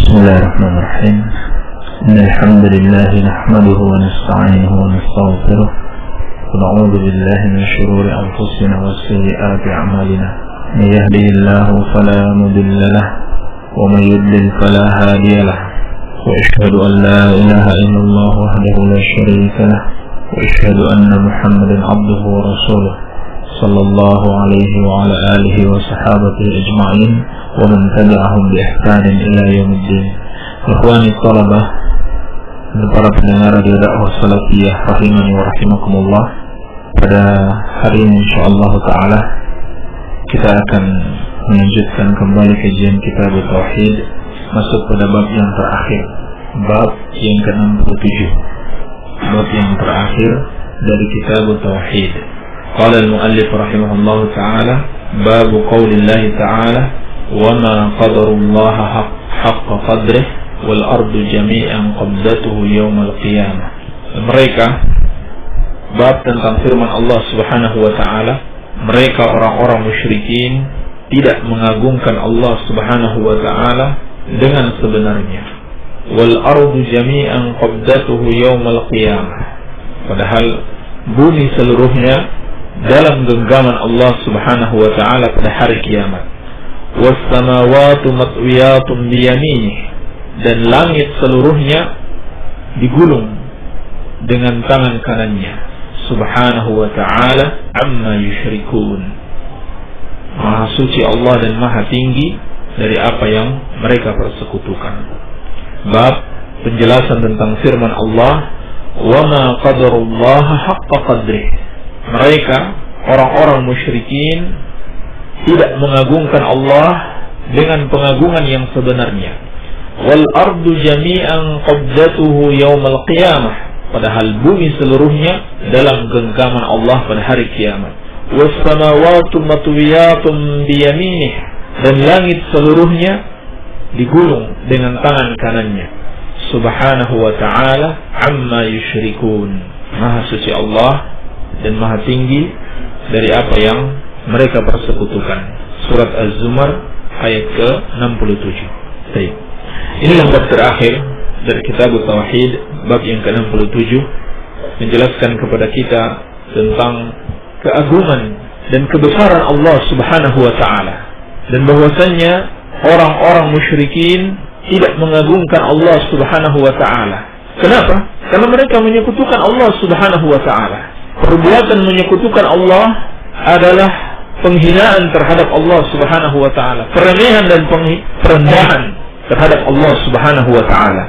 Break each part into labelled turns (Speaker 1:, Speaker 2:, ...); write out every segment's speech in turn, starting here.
Speaker 1: بسم الله الرحمن الرحيم إن الحمد لله نحمده ونستعينه ونستغفره ونعوذ بالله من شرور أنفسنا وسيئات أعمالنا من يهده الله فلا مضل له ومن يضلل فلا هادي له وأشهد أن لا إله إلا الله وحده لا شريك له وأشهد أن محمدا عبده ورسوله صلى الله عليه وعلى آله وصحابته أجمعين ومن تبعهم بإحسان إلى يوم الدين. Ikhwani talabah dan para pendengar di dakwah salafiyah rahimani wa rahimakumullah, pada hari ini insyaallah taala kita akan melanjutkan kembali kajian kitab tauhid, masuk pada bab yang terakhir, bab yang ke-67, bab yang terakhir dari kitab tauhid. Qala al-muallif rahimahullah taala, bab qaulillahi taala wa ma qadarullaha haqqa qadrih wal ardu jami'an qabdatuhu yawmal qiyamah. Mereka, bab tentang firman Allah Subhanahu wa taala, mereka orang-orang musyrikin tidak mengagungkan Allah Subhanahu wa taala dengan sebenarnya. Wal ardu jami'an qabdatuhu yawmal qiyamah. Padahal bumi seluruhnya dalam genggaman Allah Subhanahu wa taala pada hari kiamat. Was samawati matwiyatun biyaminih, dan langit seluruhnya digulung dengan tangan kanannya. Subhanahu wa ta'ala amma yusyrikun. Maha suci Allah dan maha tinggi dari apa yang mereka persekutukan. Bab penjelasan tentang firman Allah, wa ma qadarullaha haqqa qadrih. Mereka orang-orang musyrikin tidak mengagungkan Allah dengan pengagungan yang sebenarnya. Wal ardu jami'an qabdatuhu yaumal qiyamah, padahal bumi seluruhnya dalam genggaman Allah pada hari kiamat. Was samawati matwiyatun biyaminih, dan langit seluruhnya digulung dengan tangan kanannya. Subhanahu wa ta'ala amma yusyrikun. Maha suci Allah dan maha tinggi dari apa yang mereka persekutukan. Surat Az-Zumar ayat ke-67. Baik. Inilah bab terakhir dari kitab Tauhid, bab yang ke-67, menjelaskan kepada kita tentang keagungan dan kebesaran Allah Subhanahu wa taala, dan bahwasannya orang-orang musyrikin tidak mengagungkan Allah Subhanahu wa taala. Kenapa? Karena mereka menyekutukan Allah Subhanahu wa taala. Perbuatan menyekutukan Allah adalah penghinaan terhadap Allah Subhanahu wa taala, peremehan dan perendahan terhadap Allah Subhanahu wa taala.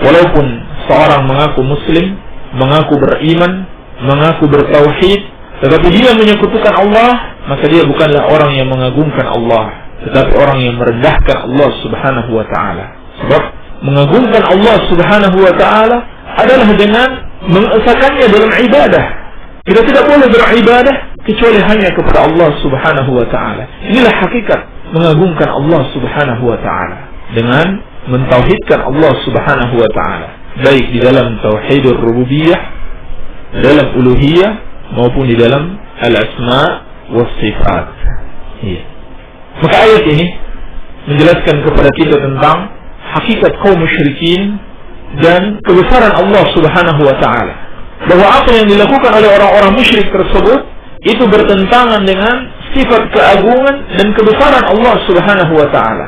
Speaker 1: Walaupun seorang mengaku muslim, mengaku beriman, mengaku bertauhid, tetapi dia menyekutukan Allah, maka dia bukanlah orang yang mengagungkan Allah, tetapi orang yang merendahkan Allah Subhanahu wa taala. Sebab mengagungkan Allah Subhanahu wa taala adalah dengan mengesakannya dalam ibadah. Kita tidak boleh beribadah kecuali hanya kepada Allah Subhanahu wa taala. Inilah hakikat mengagungkan Allah Subhanahu wa taala, dengan mentauhidkan Allah Subhanahu wa taala, baik di dalam tauhidur rububiyah, dalam uluhiyah, maupun di dalam al-asma was sifat. Maka ayat ini menjelaskan kepada kita tentang hakikat kaum musyrikin dan kebesaran Allah Subhanahu wa taala, bahwa apa yang dilakukan oleh orang-orang musyrik tersebut itu bertentangan dengan sifat keagungan dan kebesaran Allah Subhanahu wa taala.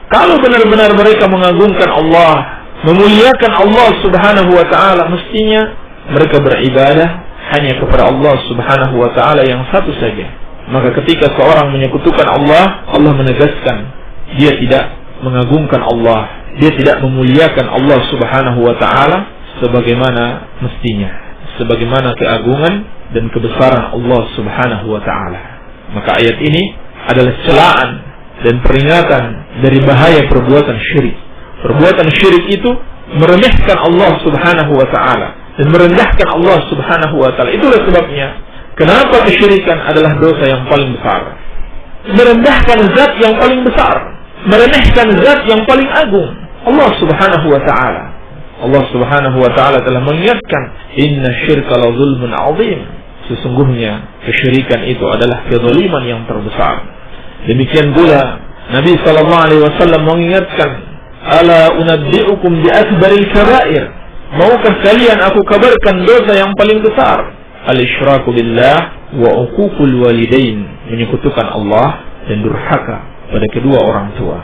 Speaker 1: Kalau benar-benar mereka mengagungkan Allah, memuliakan Allah Subhanahu wa taala, mestinya mereka beribadah hanya kepada Allah Subhanahu wa taala yang satu saja. Maka ketika seorang menyekutukan Allah, Allah menegaskan dia tidak mengagungkan Allah, dia tidak memuliakan Allah Subhanahu wa taala sebagaimana mestinya, sebagaimana keagungan dan kebesaran Allah Subhanahu wa taala. Maka ayat ini adalah celaan dan peringatan dari bahaya perbuatan syirik. Perbuatan syirik itu meremehkan Allah Subhanahu wa taala dan merendahkan Allah Subhanahu wa taala. Itulah sebabnya kenapa kesyirikan adalah dosa yang paling besar. Merendahkan zat yang paling besar, meremehkan zat yang paling agung, Allah Subhanahu wa taala. Allah Subhanahu wa taala telah mengingatkan, inna syirka la zulmun azim. Sesungguhnya kesyirikan itu adalah kezaliman yang terbesar. Demikian pula Nabi sallallahu alaihi wasallam mengingatkan ala unabbi'ukum bi akbaril kaba'ir. Maukah kalian aku kabarkan dosa yang paling besar? Al-isyraku billah wa uququl walidain, menyekutukan Allah dan durhaka pada kedua orang tua.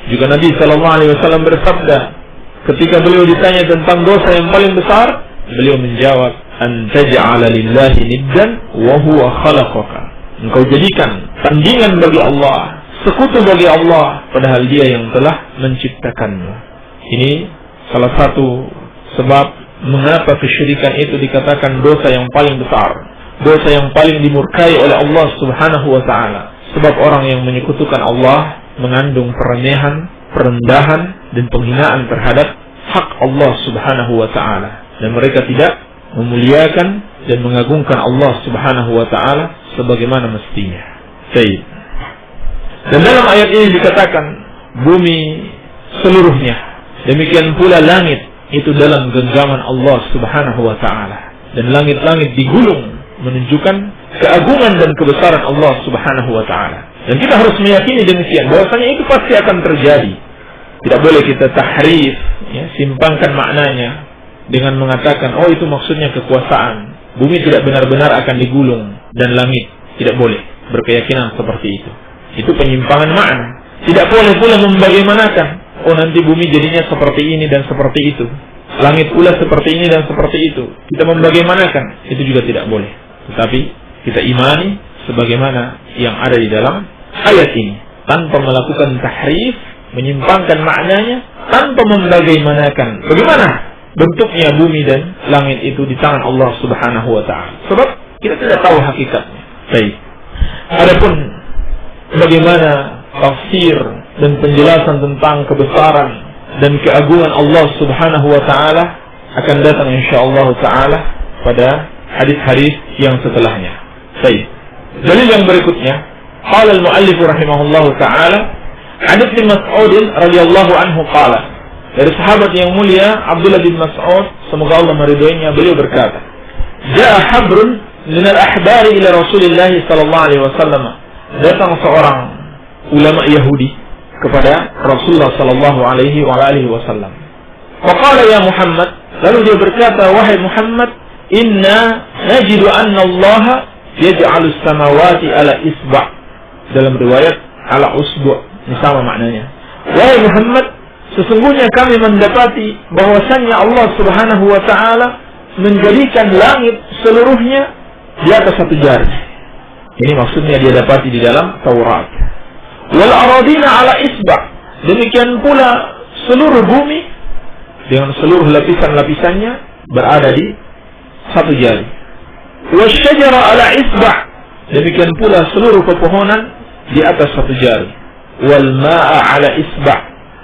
Speaker 1: Juga Nabi sallallahu alaihi wasallam bersabda ketika beliau ditanya tentang dosa yang paling besar, beliau menjawab, an taj'ala lillahi niddan wa huwa khalaqaka. Engkau jadikan tandingan bagi Allah, sekutu bagi Allah, padahal Dia yang telah menciptakanmu. Ini salah satu sebab mengapa kesyirikan itu dikatakan dosa yang paling besar, dosa yang paling dimurkai oleh Allah Subhanahu wa ta'ala. Sebab orang yang menyekutukan Allah mengandung peremehan, perendahan, dan penghinaan terhadap hak Allah Subhanahu wa ta'ala. Dan mereka tidak memuliakan dan mengagungkan Allah Subhanahu wa ta'ala sebagaimana mestinya. Baik. Dan dalam ayat ini dikatakan bumi seluruhnya, demikian pula langit itu dalam genggaman Allah Subhanahu wa ta'ala. Dan langit-langit digulung menunjukkan keagungan dan kebesaran Allah Subhanahu wa ta'ala. Dan kita harus meyakini demikian, bahwasanya itu pasti akan terjadi. Tidak boleh kita tahrif, ya, simpangkan maknanya dengan mengatakan, oh itu maksudnya kekuasaan, bumi tidak benar-benar akan digulung, dan langit. Tidak boleh berkeyakinan seperti itu. Itu penyimpangan makna. Tidak boleh pula membagaimanakan, oh nanti bumi jadinya seperti ini dan seperti itu, langit pula seperti ini dan seperti itu. Kita membagaimanakan, itu juga tidak boleh. Tetapi kita imani sebagaimana yang ada di dalam ayat ini, tanpa melakukan tahrif, menyimpangkan maknanya, tanpa membagaimanakan bagaimana bentuknya bumi dan langit itu di tangan Allah Subhanahu wa ta'ala. Sebab kita tidak tahu hakikatnya. Baik. Adapun bagaimana tafsir dan penjelasan tentang kebesaran dan keagungan Allah Subhanahu wa ta'ala akan datang insyaallah ta'ala pada hadis-hadis yang setelahnya. Baik. Dalil yang berikutnya, qala al-muallif rahimahullah ta'ala, hadits bin Mas'ud radhiyallahu anhu qala, dari sahabat yang mulia Abdullah bin Mas'ud, semoga Allah meridhoinya, beliau berkata, ja'a habrun min al-ahbari ila Rasulillah sallallahu alaihi wasallam. Datang seorang ulama Yahudi kepada Rasulullah sallallahu alaihi wasallam. Faqala ya Muhammad, lalu dia berkata, wahai Muhammad, inna najidu anna Allah yaj'alu as-samawati ala isba'. Dalam riwayat ala usbu', ini sama maknanya. Wahai Muhammad, sesungguhnya kami mendapati bahwasannya Allah Subhanahu wa ta'ala menjadikan langit seluruhnya di atas satu jari. Ini maksudnya dia dapati di dalam Taurat. Wal aradina ala isba'. Demikian pula seluruh bumi dengan seluruh lapisan-lapisannya berada di satu jari. Wasyajara ala isba'. Demikian pula seluruh pepohonan di atas satu jari. Wal ma'a ala isba'.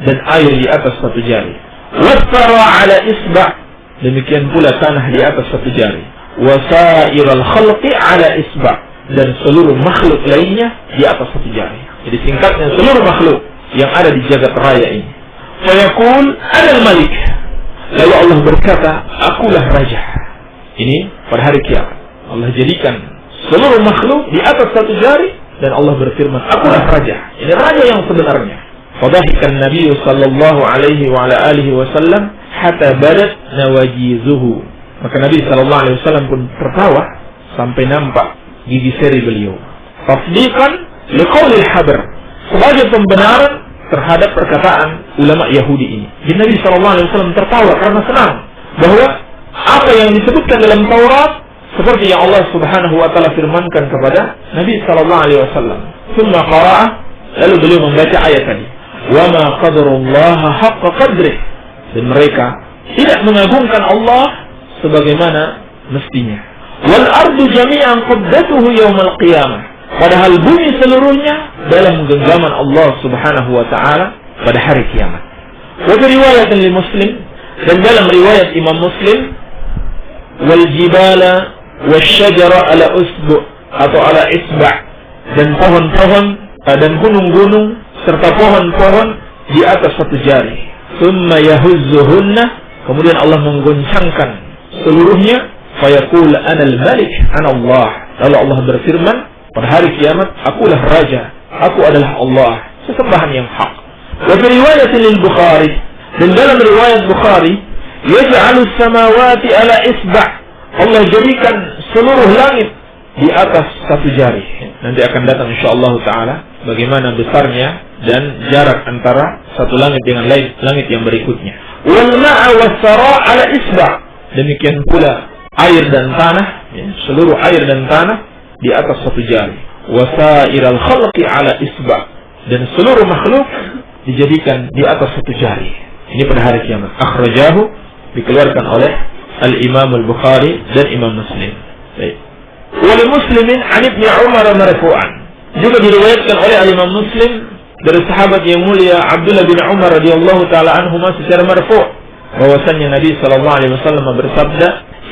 Speaker 1: Dan air di atas satu jari. Wathara ala isba'. Demikian pula tanah di atas satu jari. Wasairal khalqi ala isba'. Dan seluruh makhluk lainnya di atas satu jari. Jadi singkatnya seluruh makhluk yang ada di jagat raya ini. Fayaqul anal malik. Lalu Allah berkata, akulah raja. Ini pada hari kiamat. Allah jadikan seluruh makhluk di atas satu jari dan Allah berfirman, akulah raja. Ini raja yang sebenarnya. Fadhahikan Nabi sallallahu alaihi wa ala alihi wasallam hatta badat nawajizuhu. Maka Nabi sallallahu alaihi wasallam pun tertawa sampai nampak gigi seri beliau. Tasdiqan liqaulil habr, sebagai pembenaran terhadap perkataan ulama Yahudi ini. Jadi Nabi sallallahu alaihi wasallam tertawa karena senang bahwa apa yang disebutkan dalam Taurat seperti yang Allah Subhanahu wa taala firmankan kepada Nabi sallallahu alaihi wasallam. Tsumma qara'a, lalu beliau membaca ayat tadi. Wa ma qadarullaha haqqa qadrih. Dan mereka tidak mengagungkan Allah sebagaimana mestinya. Wal ardu jami'an qabdatuhu yaumal qiyamah. Padahal bumi seluruhnya dalam genggaman Allah Subhanahu wa taala pada hari kiamat. Wa fi riwayatin li Muslim, dan dalam riwayat Imam Muslim, wal jibala wasyajara ala usbu' atau ala isba', dan pohon-pohon dan gunung-gunung serta pohon-pohon di atas satu jari. Tsumma yahuzzuhunna, kemudian Allah menggoncangkan seluruhnya. Fayaqul anal malik ana Allah. Lalu Allah berfirman pada hari kiamat, akulah raja, aku adalah Allah, sesembahan yang hak. Wa fi riwayat Bukhari, Dan dalam riwayat Bukhari, yaj'alus samawati ala isba'. Allah jadikan seluruh langit di atas satu jari. Nanti akan datang insyaallah taala bagaimana besarnya dan jarak antara satu langit dengan langit yang berikutnya. Wal ma'a was-sara ala isba'. Demikian pula air dan tanah, seluruh air dan tanah di atas satu jari. Wasairal khalqi ala isba'. Dan seluruh makhluk dijadikan di atas satu jari. Ini pada hari kiamat. Akhrajahu, dikeluarkan oleh Al-Imam Al-Bukhari dan Imam Muslim. Baik. Wal Muslimin 'an Ibnu Umar marfu'an. Juga diriwayatkan oleh Al-Imam Muslim dari sahabat yang mulia Abdullah bin Umar radhiyallahu taala anhuma secara marfu', bahwasanya Nabi sallallahu alaihi wasallam bersabda,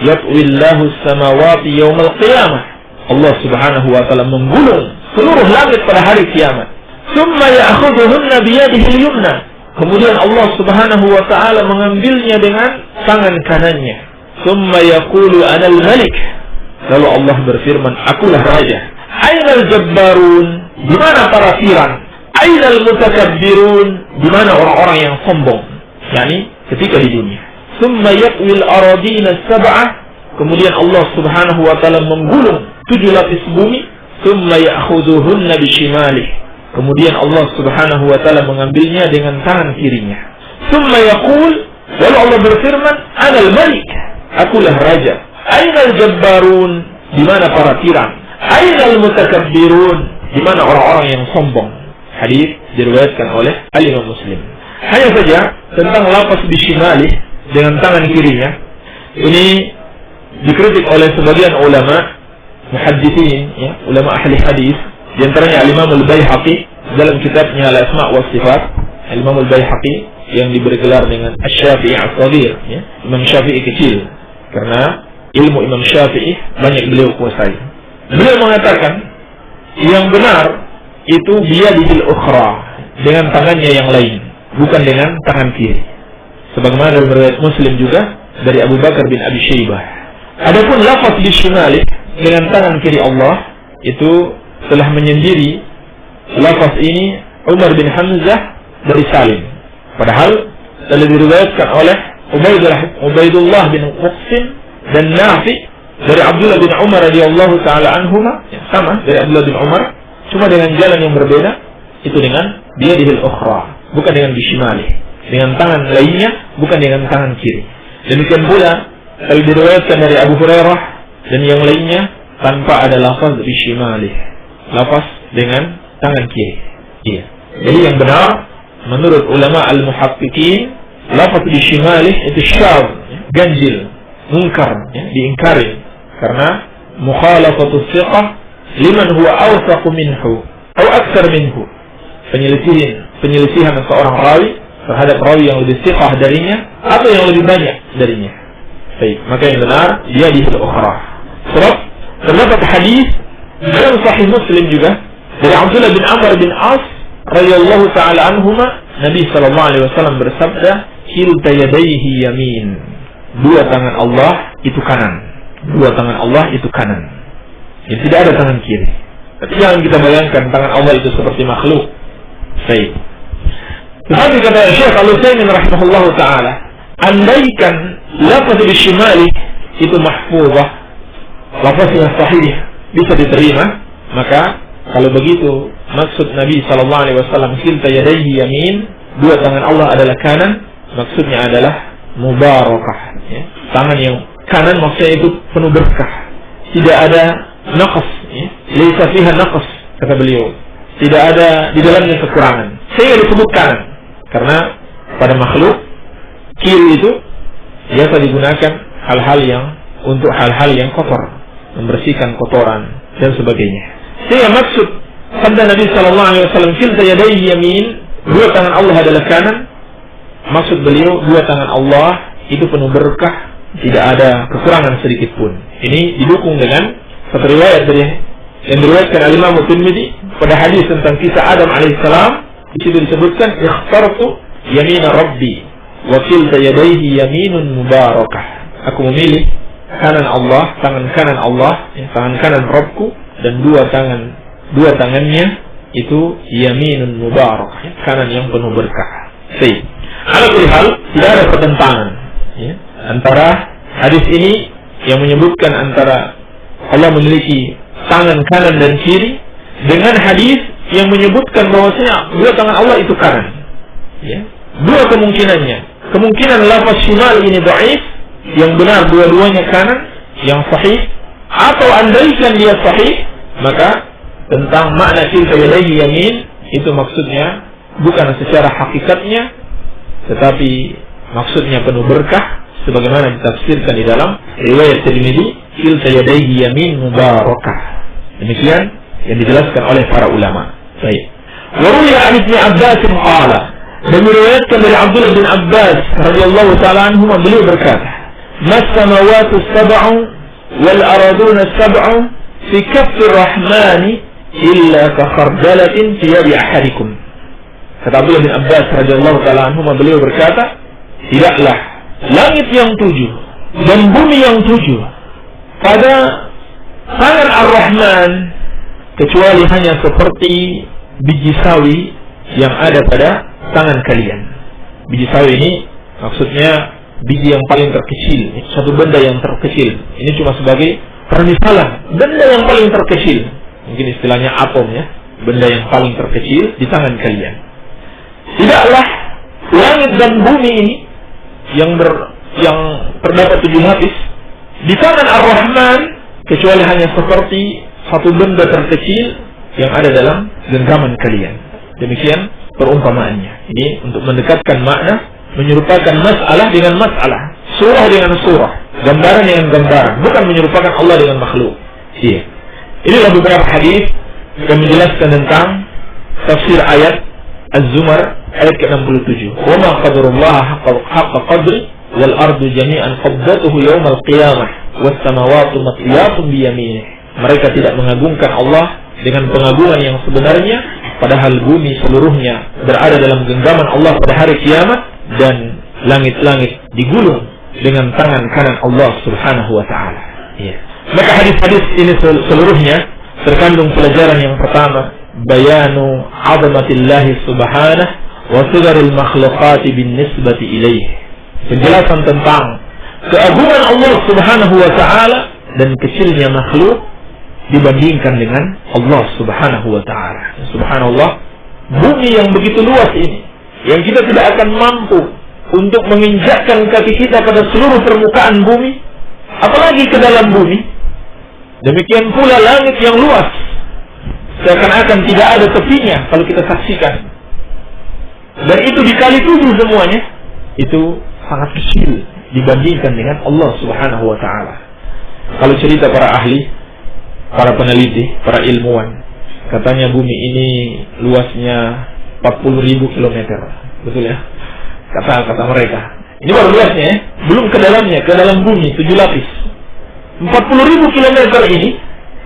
Speaker 1: "Yatwillahu as-samawati yaumal qiyamah." Allah Subhanahu wa taala menggulung seluruh langit pada hari kiamat. Tsumma ya'khudhuhunna bi yadihi al-yumna. Kemudian Allah Subhanahu wa taala mengambilnya dengan tangan kanannya. Tsumma yaqulu anal malik. Lalu Allah berfirman, akulah raja. Ainal jabbarun, di mana para tiran? Ainal mutakabbirun, di mana orang-orang yang sombong? Yani ketika di dunia. Tsumma yaqwil aradina sab'ah. Kemudian Allah Subhanahu wa taala menggulung 7 lapis bumi. Tsumma ya'khudhuhunna bishimalih. Kemudian Allah Subhanahu wa taala mengambilnya dengan tangan kirinya. Tsumma yaqul, lalu Allah berfirman, anal malik, akulah raja. Ainal jabbarun, di mana para tiran? Ainal mutakabbirun, di mana orang-orang yang sombong? Hadis diriwayatkan oleh Al-Imam Muslim. Hanya saja tentang lafaz bishimali dengan tangan kirinya, ini dikritik oleh sebagian ulama muhadditsin, ya, ulama ahli hadis, di antaranya Al-Imam Al-Baihaqi dalam kitabnya Al-Asma' wa Sifat. Al-Imam Al-Baihaqi yang diberi gelar dengan Asy-Syafi'i As-Shaghir, ya, Imam Syafi'i kecil, karena ilmu Imam Syafi'i banyak beliau kuasai. Beliau mengatakan yang benar itu biyadihil ukhra, dengan tangannya yang lain, bukan dengan tangan kiri. Sebagaimana dalam riwayat Muslim juga dari Abu Bakar bin Abi Syaibah. Adapun lafaz bishimali dengan tangan kiri Allah itu telah menyendiri lafaz ini Umar bin Hamzah dari Salim. Padahal telah diriwayatkan oleh Ubaidullah bin Qasim dan Nafi dari Abdullah bin Umar radhiyallahu taala anhuma, sama dari Abdullah bin Umar, cuma dengan jalan yang berbeda, itu dengan biyadihil ukhra, bukan dengan bishimali, dengan tangan lainnya, bukan dengan tangan kiri. Demikian pula telah diriwayatkan dari Abu Hurairah dan yang lainnya tanpa ada lafaz bishimali, lafaz dengan tangan kiri. Iya. Jadi yang benar menurut ulama al-muhaqqiqin, lafaz bishimali itu syadz, ganjil, munkar, ya, diingkari karena mukhalafatu thiqah liman huwa awsaq minhu atau aktsar minhu. Penyelisihan seorang rawi terhadap rawi yang lebih thiqah darinya atau yang lebih banyak darinya. Baik, maka yang benar dia di ukhra. Sebab terdapat hadis dalam Sahih Muslim juga dari Abdullah bin Amr bin As radhiyallahu taala anhuma, Nabi sallallahu alaihi wasallam bersabda, "Kilta yadayhi yamin." Dua tangan Allah itu kanan. Dua tangan Allah itu kanan. Jadi tidak ada tangan kiri. Tapi jangan kita bayangkan tangan Allah itu seperti makhluk. Baik. Tetapi kata Syekh Al-Utsaimin rahimahullahu taala, andaikan lafaz bishimali itu mahfuzah, lafaz yang sahih bisa diterima, maka kalau begitu maksud Nabi sallallahu alaihi wasallam kilta yadayhi yamin, dua tangan Allah adalah kanan, maksudnya adalah mubarakah, ya. Tangan yang kanan maksudnya itu penuh berkah, tidak ada naqas, ya. Laisa fiha naqas, kata beliau, tidak ada di dalamnya kekurangan. Saya disebut kanan karena pada makhluk kiri itu biasa digunakan untuk hal-hal yang kotor, membersihkan kotoran dan sebagainya. Sehingga maksud sabda Nabi sallallahu alaihi wasallam kilta yadayhi yamin, dua tangan Allah adalah kanan, maksud beliau dua tangan Allah itu penuh berkah, tidak ada kekurangan sedikit pun. Ini didukung dengan satu riwayat yang diriwayatkan oleh Imam Tirmidzi pada hadis tentang kisah Adam alaihissalam. Di situ disebutkan ikhtartu yamina rabbi wa kilta yadayhi yaminun mubarakah. Aku memilih kanan Allah, tangan kanan Allah, tangan kanan Rabbku, dan dua tangannya itu yaminun mubarakah, kanan yang penuh berkah. Baik.
Speaker 2: Ala kulli hal, tidak ada pertentangan ya, antara hadis ini yang menyebutkan antara Allah memiliki tangan kanan dan kiri dengan hadis yang menyebutkan bahwasanya dua tangan Allah itu kanan. Ya. Dua kemungkinannya. Kemungkinan lafaz shimal ini dhaif, yang benar dua-duanya kanan, yang sahih, atau andaikan dia sahih, maka tentang makna kilta yadayhi yamin itu maksudnya bukan secara hakikatnya, tetapi maksudnya penuh berkah, sebagaimana ditafsirkan di dalam riwayat Tirmidzi, kilta yadayhi yamin mubarakah. Demikian yang dijelaskan oleh para ulama. Baik. Wa ruwiya an Ibnu Abbas qala, dan diriwayatkan dari Abdullah bin Abbas radhiyallahu taala anhu, beliau berkata, "Mas samawati sab'u wal arduna sab'u fi kaffi rahmani illa ka khardalatin fi yadi ahadikum." Kata Abdullah bin Abbas radhiyallahu taala anhu, beliau berkata, tidaklah langit yang 7 dan bumi yang 7 pada tangan Ar-Rahman kecuali hanya seperti biji sawi yang ada pada tangan kalian. Biji sawi ini maksudnya biji yang paling terkecil, satu benda yang terkecil. Ini cuma sebagai permisalan, benda yang paling terkecil, mungkin istilahnya atom ya, benda yang paling terkecil di tangan kalian. Tidaklah langit dan bumi ini yang terdapat 7 lapis di tangan Ar-Rahman kecuali hanya seperti satu benda terkecil yang ada dalam genggaman kalian. Demikian perumpamaannya. Ini untuk mendekatkan makna, menyerupakan masalah dengan masalah, surah dengan surah, gambaran dengan gambaran, bukan menyerupakan Allah dengan makhluk. Iya. Inilah beberapa hadis yang menjelaskan tentang tafsir ayat Az-Zumar ayat ke-67. Wa ma qadarullah haqqa qadri wal ardu jami'an qabdatuhu yaumal qiyamah was samawati matwiyatun bi yaminih. Mereka tidak mengagungkan Allah dengan pengagungan yang sebenarnya, padahal bumi seluruhnya berada dalam genggaman Allah pada hari kiamat, dan langit-langit digulung dengan tangan kanan Allah Subhanahu wa taala. Ya. Maka hadis-hadis ini seluruhnya terkandung pelajaran yang pertama, bayanu 'azamatillahi subhanahu wa sigaril makhluqati bin nisbati ilaih. Penjelasan tentang keagungan Allah Subhanahu wa taala dan kecilnya makhluk dibandingkan dengan Allah Subhanahu wa taala. Subhanallah, bumi yang begitu luas ini, yang kita tidak akan mampu untuk menginjakkan kaki kita pada seluruh permukaan bumi, apalagi ke dalam bumi. Demikian pula langit yang luas, seakan-akan tidak ada tepinya kalau kita saksikan. Dan itu dikali 7 semuanya, itu sangat kecil dibandingkan dengan Allah Subhanahu wa taala. Kalau cerita para ahli, para peneliti, para ilmuwan, katanya bumi ini luasnya 40.000 km. Betul ya? Kata mereka. Ini baru luasnya ya, belum ke dalamnya, ke dalam bumi 7 lapis. 40.000 km ini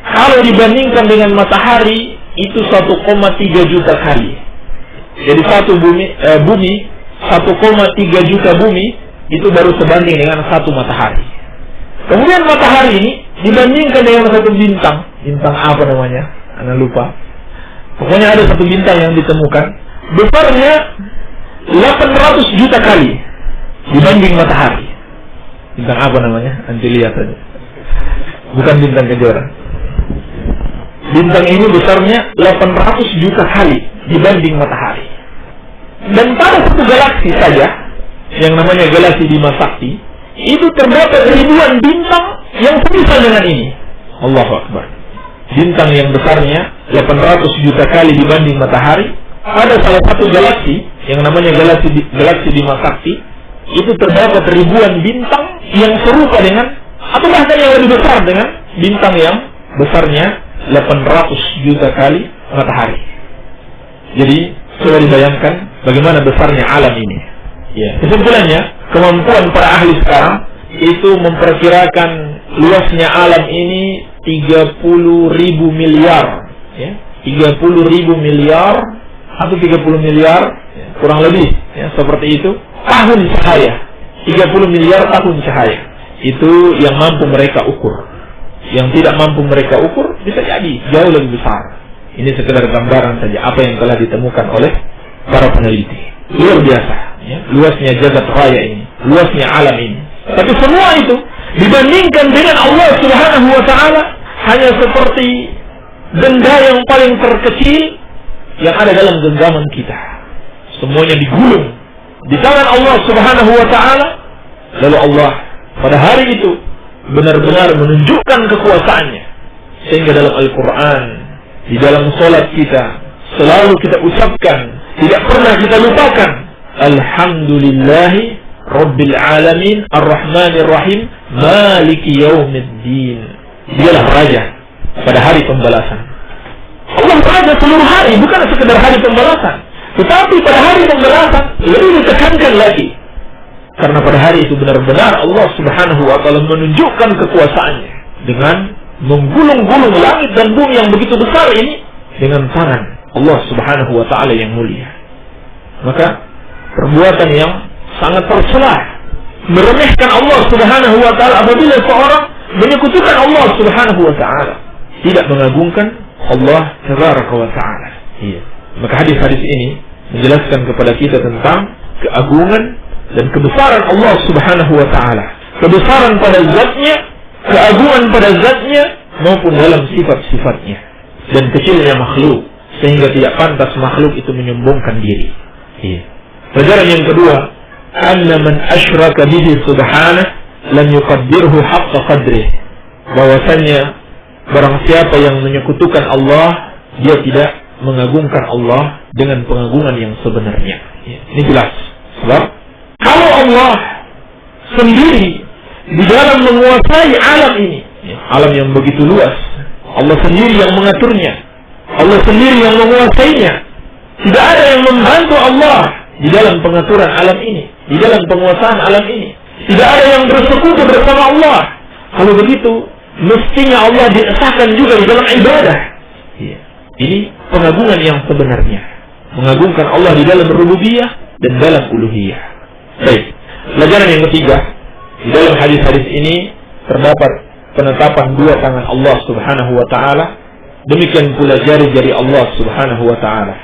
Speaker 2: kalau dibandingkan dengan matahari itu 1,3 juta kali. Jadi satu bumi 1,3 juta bumi itu baru sebanding dengan satu matahari. Kemudian matahari ini dibandingkan dengan satu bintang apa namanya? Anda lupa. Pokoknya ada satu bintang yang ditemukan, besarnya 800 juta kali dibanding matahari. Bintang apa namanya? Nanti lihat saja. Bukan bintang Kejora. Bintang ini besarnya 800 juta kali dibanding matahari. Dan pada satu galaksi saja, yang namanya galaksi Bima Sakti, itu terdapat ribuan bintang yang semisal dengan ini. Allahu Akbar. Bintang yang besarnya 800 juta kali dibanding matahari, pada salah satu galaksi yang namanya galaksi Bima Sakti, itu terdapat ribuan bintang yang serupa dengan, atau bahkan yang lebih besar dengan bintang yang besarnya 800 juta kali matahari. Jadi coba dibayangkan bagaimana besarnya alam ini. Ya. Kesimpulannya, kemampuan para ahli sekarang itu memperkirakan luasnya alam ini 30.000 miliar, ya, 30.000 miliar atau 30 miliar, ya, kurang lebih, ya, seperti itu, tahun cahaya. 30 miliar tahun cahaya. Itu yang mampu mereka ukur. Yang tidak mampu mereka ukur bisa jadi jauh lebih besar. Ini sekedar gambaran saja apa yang telah ditemukan oleh para peneliti. luar biasa, ya. Luasnya jagat raya ini, luasnya alam ini. Tapi semua itu dibandingkan dengan Allah Subhanahu wa Ta'ala hanya seperti benda yang paling terkecil yang ada dalam genggaman kita. Semuanya digulung di tangan Allah Subhanahu wa Ta'ala. Lalu Allah pada hari itu benar-benar menunjukkan kekuasaannya, sehingga dalam Al-Quran, di dalam sholat kita selalu kita ucapkan, tidak pernah kita lupakan, Alhamdulillahi Rabbil Alamin Ar-Rahmanir Rahim Maliki Yaumiddin. Dialah Raja pada hari pembalasan. Allah Raja seluruh hari, bukan sekedar hari pembalasan, tetapi pada hari pembalasan lebih ditekankan lagi. Karena pada hari itu benar-benar Allah Subhanahu wa Ta'ala menunjukkan kekuasaannya dengan menggulung-gulung langit dan bumi yang begitu besar ini dengan tangan Allah Subhanahu wa Ta'ala yang mulia. Maka perbuatan yang sangat tercela meremehkan Allah Subhanahu wa Ta'ala apabila seorang menyekutukan Allah Subhanahu wa Ta'ala, tidak mengagungkan Allah Tabaraka wa Ta'ala. Iya. Maka hadis-hadis ini menjelaskan kepada kita tentang keagungan dan kebesaran Allah Subhanahu wa Ta'ala, kebesaran pada zatnya, keagungan pada zatnya maupun dalam sifat-sifatnya, dan kecilnya makhluk sehingga tidak pantas makhluk itu menyombongkan diri. Iya. Pelajaran yang kedua, anna man asyraka bihi subhanahu lam yuqaddirhu haqqa qadrih. Bahwasanya barang siapa yang menyekutukan Allah, dia tidak mengagungkan Allah dengan pengagungan yang sebenarnya. Iya. Ini jelas. Sebab kalau Allah sendiri di dalam menguasai alam ini, alam yang begitu luas, Allah sendiri yang mengaturnya, Allah sendiri yang menguasainya, tidak ada yang membantu Allah di dalam pengaturan alam ini, di dalam penguasaan alam ini, tidak ada yang bersekutu bersama Allah. Kalau begitu, mestinya Allah diesahkan juga di dalam ibadah. Ini pengagungan yang sebenarnya, mengagungkan Allah di dalam rububiyah dan dalam uluhiyah. Baik, pelajaran yang ketiga, di dalam hadis-hadis ini terdapat penetapan dua tangan Allah Subhanahu wa Ta'ala, demikian pula jari-jari Allah Subhanahu wa Ta'ala.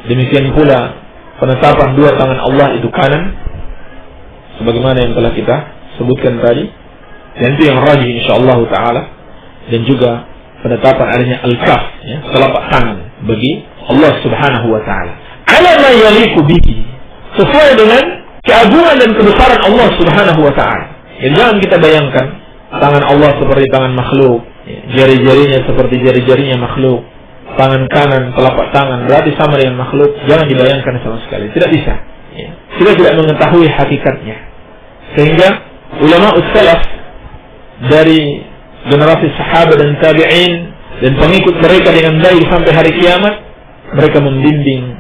Speaker 2: Demikian pula penetapan dua tangan Allah itu kanan, sebagaimana yang telah kita sebutkan tadi, dan itu yang rajih insyaallah Ta'ala. Dan juga penetapan adanya al-kaf, ya, telapak tangan bagi Allah Subhanahu wa Ta'ala, ala ma yaliku bihi, sesuai dengan keagungan dan kebesaran Allah Subhanahu wa Ta'ala. Jangan kita bayangkan tangan Allah seperti tangan makhluk, jari-jarinya seperti jari-jarinya makhluk, tangan kanan, telapak tangan berarti sama dengan makhluk. Jangan dibayangkan sama sekali, tidak bisa. Kita tidak mengetahui hakikatnya. Sehingga ulama salaf dari generasi sahabat dan tabi'in dan pengikut mereka dengan baik sampai hari kiamat, mereka membimbing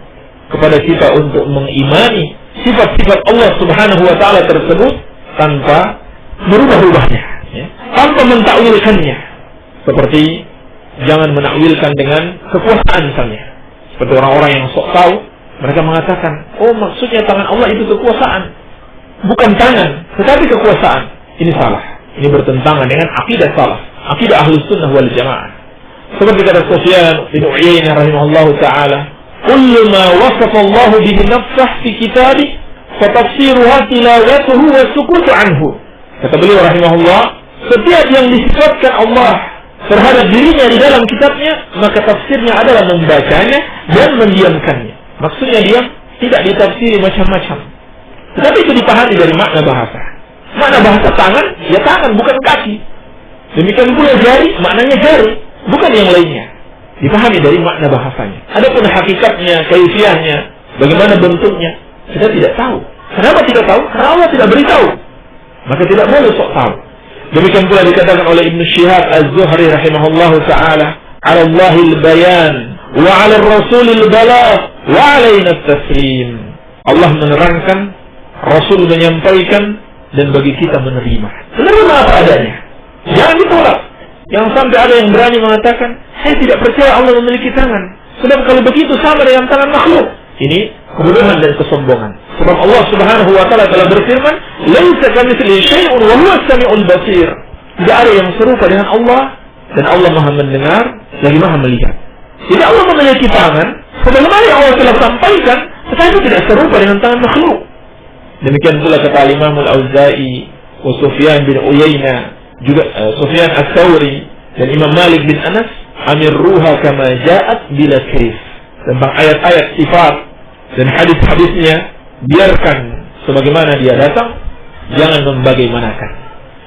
Speaker 2: kepada kita untuk mengimani sifat-sifat Allah Subhanahu wa Ta'ala tersebut tanpa merubah-rubahnya, ya, tanpa mentakwilkannya. Seperti jangan menakwilkan dengan kekuasaan misalnya. Seperti orang-orang yang sok tahu, mereka mengatakan, oh maksudnya tangan Allah itu kekuasaan, bukan tangan, tetapi kekuasaan. Ini salah. Ini bertentangan dengan akidah salaf, akidah Ahlus Sunnah wal Jamaah. Seperti kata Sufyan bin Uyainah rahimahullahu ta'ala, kullu ma wasafa Allah bihi nafsah fi kitabih fa tafsiruha tilawatuhu wa sukutu anhu. Kata beliau rahimahullah, setiap yang disifatkan Allah terhadap dirinya di dalam kitabnya, maka tafsirnya adalah membacanya dan mendiamkannya. Maksudnya diam, tidak ditafsiri macam-macam, tetapi itu dipahami dari makna bahasa. Makna bahasa tangan, ya tangan, bukan kaki. Demikian pula jari, maknanya jari, bukan yang lainnya. Dipahami dari makna bahasanya. Adapun hakikatnya, kaifiahnya, bagaimana bentuknya, kita tidak tahu. Kenapa tidak tahu? Karena Allah tidak beritahu. Maka tidak boleh sok tahu. Demikian pula dikatakan oleh Ibnu Syihab Az-Zuhri rahimahullahu ta'ala, 'ala Allahil bayan wa 'ala ar-rasulil balagh wa 'alaina at-taslim. Allah menerangkan, Rasul menyampaikan, dan bagi kita menerima. Menerima apa adanya. Jangan ditolak. Yang sampai ada yang berani mengatakan, saya tidak percaya Allah memiliki tangan, sebab kalau begitu sama dengan tangan makhluk. Ini kebodohan dan kesombongan. Sebab Allah Subhanahu wa Ta'ala telah berfirman, laisa kamitslihi syai'un wa huwa as-sami'ul basir. Tidak ada yang serupa dengan Allah, dan Allah Maha mendengar lagi Maha melihat. Jadi Allah memiliki tangan, sebagaimana yang Allah telah sampaikan tetapi tidak serupa dengan tangan makhluk. Demikian pula kata Imam Al-Auza'i, wa Sufyan bin Uyainah, juga Sufyan Ats-Tsauri dan Imam Malik bin Anas, amirruha kama ja'at bila kaif. Tentang ayat-ayat sifat dan hadis-hadisnya, biarkan sebagaimana dia datang, jangan membagaimanakan.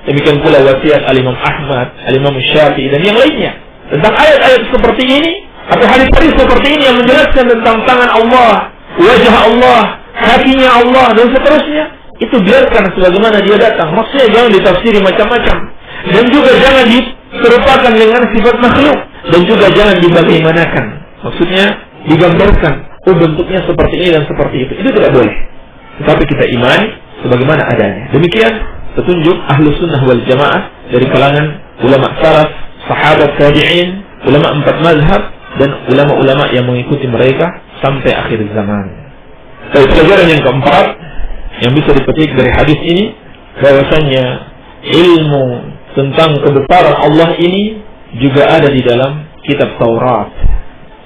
Speaker 2: Demikian pula wasiat Al-Imam Ahmad, Al-Imam Syafi'i dan yang lainnya tentang ayat-ayat seperti ini atau hadis-hadis seperti ini yang menjelaskan tentang tangan Allah, wajah Allah, kakinya Allah dan seterusnya. Itu biarkan sebagaimana dia datang. Maksudnya jangan ditafsiri macam-macam, dan juga jangan diserupakan dengan sifat makhluk, dan juga jangan dibagaimanakan. Maksudnya digambarkan, oh bentuknya seperti ini dan seperti itu. Itu tidak boleh. Tetapi kita imani sebagaimana adanya. Demikian petunjuk Ahlus Sunnah wal Jamaah dari kalangan ulama salaf, sahabat tabi'in, ulama 4 mazhab, dan ulama-ulama yang mengikuti mereka sampai akhir zaman. Dari pelajaran yang keempat yang bisa dipetik dari hadis ini, bahwasanya ilmu tentang kebesaran Allah ini juga ada di dalam kitab Taurat.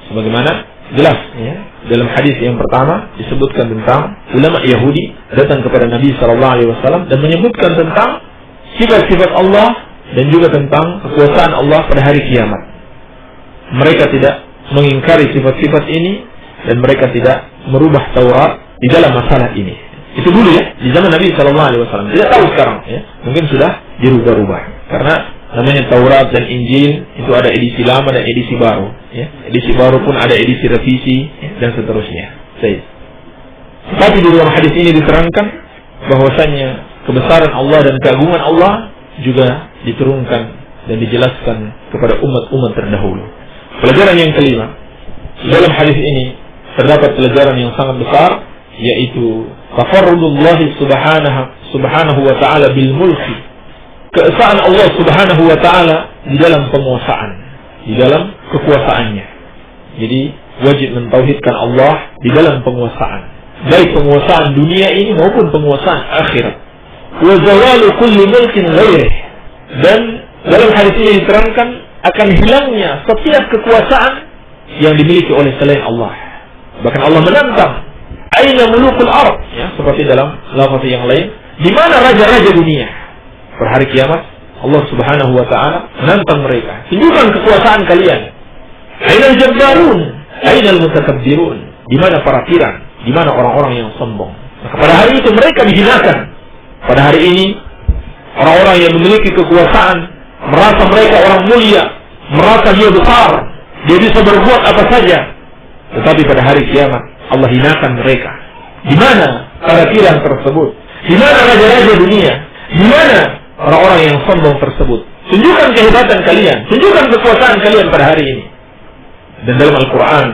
Speaker 2: Sebagaimana jelas ya, dalam hadis yang pertama disebutkan tentang ulama Yahudi datang kepada Nabi SAW dan menyebutkan tentang sifat-sifat Allah dan juga tentang kekuasaan Allah pada hari kiamat. Mereka tidak mengingkari sifat-sifat ini dan mereka tidak merubah Taurat di dalam masalah ini. Itu dulu ya, di zaman Nabi SAW. Tidak tahu sekarang ya, mungkin sudah dirubah-rubah. Karena namanya Taurat dan Injil itu ada edisi lama dan edisi baru ya. Edisi baru pun ada edisi revisi ya, dan seterusnya. Tapi di dalam hadis ini diterangkan bahwasanya kebesaran Allah dan keagungan Allah juga diturunkan dan dijelaskan kepada umat-umat terdahulu. Pelajaran yang kelima, dalam hadis ini terdapat pelajaran yang sangat besar, yaitu tafarrudullahi subhanahu wa ta'ala bil mulki, keesaan Allah subhanahu wa ta'ala di dalam penguasaan, di dalam kekuasaannya. Jadi wajib mentauhidkan Allah di dalam penguasaan, baik penguasaan dunia ini maupun penguasaan akhirat. Wa zawalu kulli mulkin ghairih, dan dalam hadis ini diterangkan akan hilangnya setiap kekuasaan yang dimiliki oleh selain Allah. Bahkan Allah menantang, aina mulukul ard, ya, seperti dalam lafaz yang lain, di mana raja-raja dunia? Pada hari kiamat Allah Subhanahu wa taala menantang mereka, tunjukkan kekuasaan kalian. Aina al-jabbarun, aina al-mutakabbirun, di mana para tiran, di mana orang-orang yang sombong. Maka pada hari itu mereka dihinakan. Pada hari ini orang-orang yang memiliki kekuasaan merasa mereka orang mulia, merasa dia besar, dia bisa berbuat apa saja. Tetapi pada hari kiamat Allah hinakan mereka. Di mana para tiran tersebut? Di mana raja-raja dunia? Di mana orang-orang yang sombong tersebut? Tunjukkan kehebatan kalian, tunjukkan kekuasaan kalian pada hari ini. Dan dalam Al-Quran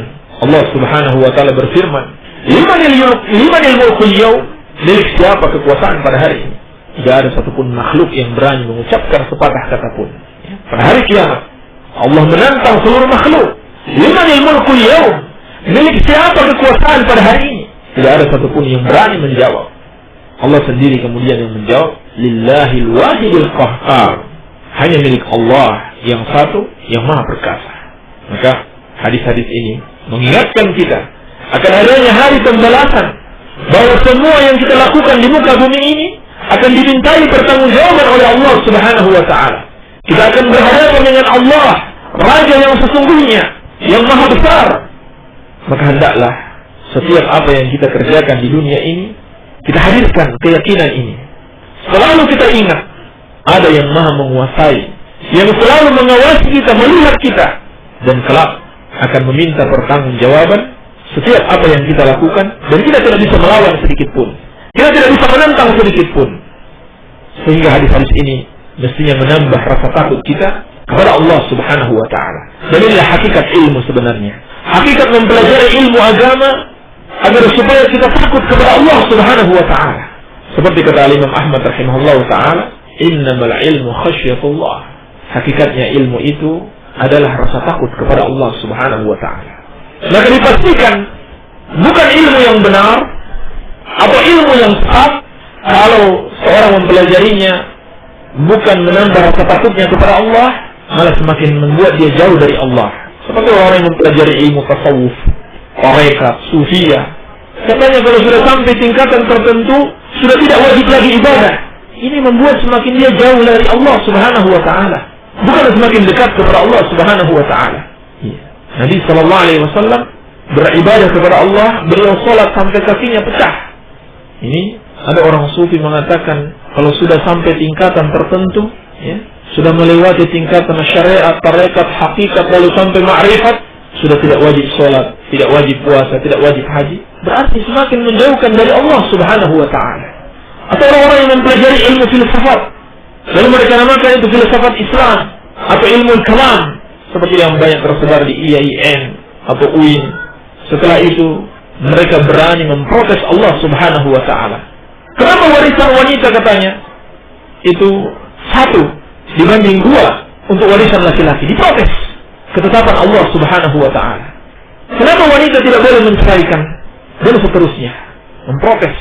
Speaker 2: Allah Subhanahu wa taala berfirman, limanil mulkul yawm, milik siapa kekuasaan pada hari ini? Tidak ada satupun makhluk yang berani mengucapkan sepatah kata pun. Pada hari kiamat Allah menantang seluruh makhluk. Limanil mulkul yawm, milik siapa kekuasaan pada hari ini? Tidak ada satupun yang berani menjawab. Allah sendiri kemudian yang menjawab, lillahil wahidil qahhar, hanya milik Allah yang satu yang maha perkasa. Maka hadis-hadis ini mengingatkan kita akan adanya hari pembalasan, bahwa semua yang kita lakukan di muka bumi ini akan dimintai pertanggungjawaban oleh Allah Subhanahu wa taala. Kita akan berhadapan dengan Allah, Raja yang sesungguhnya, yang maha besar. Maka hendaklah setiap apa yang kita kerjakan di dunia ini kita hadirkan keyakinan ini. Selalu kita ingat ada yang maha menguasai, yang selalu mengawasi kita, melihat kita, dan kelak akan meminta pertanggungjawaban setiap apa yang kita lakukan, dan kita tidak bisa melawan sedikit pun, kita tidak bisa menentang sedikit pun. Sehingga hadis-hadis ini mestinya menambah rasa takut kita kepada Allah Subhanahu wa taala. Dan inilah hakikat ilmu sebenarnya. Hakikat mempelajari ilmu agama agar supaya kita takut kepada Allah Subhanahu wa taala. Seperti kata Imam Ahmad rahimahullah taala, innamal ilmu khasyatullah. Hakikatnya ilmu itu adalah rasa takut kepada Allah Subhanahu wa taala. Maka dipastikan bukan ilmu yang benar atau ilmu yang sah kalau seorang mempelajarinya bukan menambah rasa takutnya kepada Allah, malah semakin membuat dia jauh dari Allah. Seperti orang yang mempelajari ilmu tasawuf, tarekat, sufiyah, Katanya kalau sudah sampai tingkatan tertentu sudah tidak wajib lagi ibadah. Ini membuat semakin dia jauh dari Allah Subhanahu wa taala, bukan semakin dekat kepada Allah Subhanahu wa taala. Nabi sallallahu alaihi wasallam beribadah kepada Allah, beliau salat sampai kakinya pecah. Ini ada orang sufi mengatakan kalau sudah sampai tingkatan tertentu, ya, sudah melewati tingkatan syariat, tarekat, hakikat, lalu sampai ma'rifat, sudah tidak wajib salat, tidak wajib puasa, tidak wajib haji, berarti semakin menjauhkan dari Allah Subhanahu wa taala. Atau orang-orang yang mempelajari ilmu filsafat, lalu mereka namakan itu filsafat Islam atau ilmu kalam, seperti yang banyak tersebar di IAIN atau UIN. Setelah itu mereka berani memprotes Allah Subhanahu wa taala. Kenapa warisan wanita katanya itu 1 dibanding 2 untuk warisan laki-laki? Diprotes ketetapan Allah Subhanahu wa taala. Kenapa wanita tidak boleh menceraikan? Dan seterusnya memprotes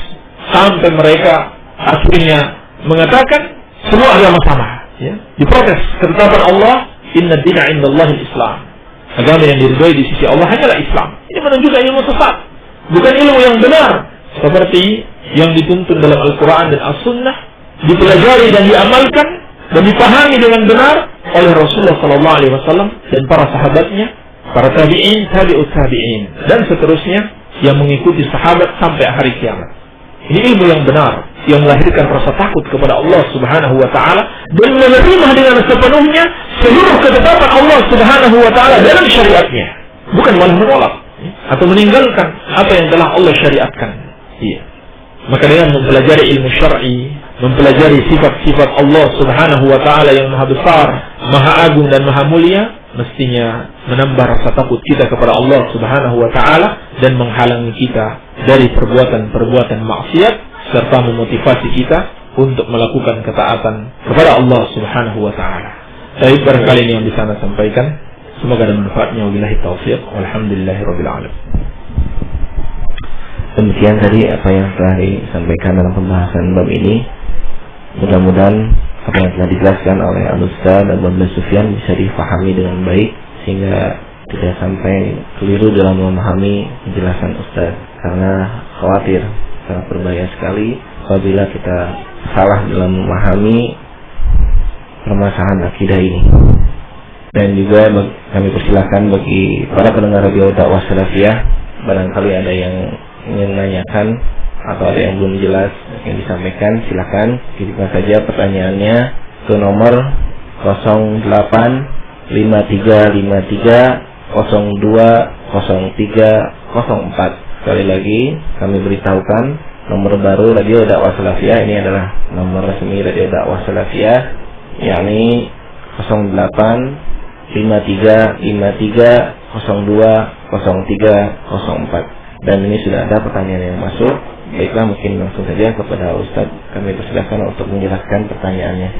Speaker 2: sampai mereka akhirnya mengatakan semua agama sama, ya. Diprotes ketetapan Allah, inna dina indallahi Islam. Agama yang diridhai di sisi Allah hanyalah Islam. Ini menunjukkan ilmu sesat, bukan ilmu yang benar seperti yang dituntun dalam Al-Quran dan As-Sunnah, dipelajari dan diamalkan dan dipahami dengan benar oleh Rasulullah SAW dan para sahabatnya, para tabi'in, tabi'ut tabi'in, dan seterusnya yang mengikuti sahabat sampai hari kiamat. Ini ilmu yang benar, yang melahirkan rasa takut kepada Allah Subhanahu wa taala dan menerima dengan sepenuhnya seluruh ketetapan Allah Subhanahu wa taala dalam syariatnya, bukan malah menolak atau meninggalkan apa yang telah Allah syariatkan. Iya. Maka dengan mempelajari ilmu syar'i, mempelajari sifat-sifat Allah Subhanahu wa taala yang maha besar, maha agung dan maha mulia, mestinya menambah rasa takut kita kepada Allah Subhanahu wa taala dan menghalangi kita dari perbuatan-perbuatan maksiat serta memotivasi kita untuk melakukan ketaatan kepada Allah Subhanahu wa taala. Baik, barangkali ini yang bisa saya sampaikan. Semoga ada manfaatnya. Wabillahi taufiq. Walhamdulillahirabbil alamin.
Speaker 3: Demikian tadi apa yang telah disampaikan dalam pembahasan bab ini. Mudah-mudahan apa yang telah dijelaskan oleh Al-Ustaz dan Abdul Sufyan bisa difahami dengan baik sehingga tidak sampai keliru dalam memahami penjelasan Ustaz, karena khawatir sangat berbahaya sekali apabila kita salah dalam memahami permasalahan akidah ini. Dan juga kami persilakan bagi para pendengar radio dakwah salafiyah, barangkali ada yang ingin menanyakan atau ada yang belum jelas yang disampaikan, silakan kirimkan saja pertanyaannya ke nomor 085353020304. Sekali lagi kami beritahukan nomor baru radio dakwah salafiyah ini adalah nomor resmi radio dakwah salafiyah, yakni 085353020304. Dan ini sudah ada pertanyaan yang masuk. Baiklah, mungkin langsung saja kepada Ustaz kami persilakan untuk menjelaskan pertanyaannya.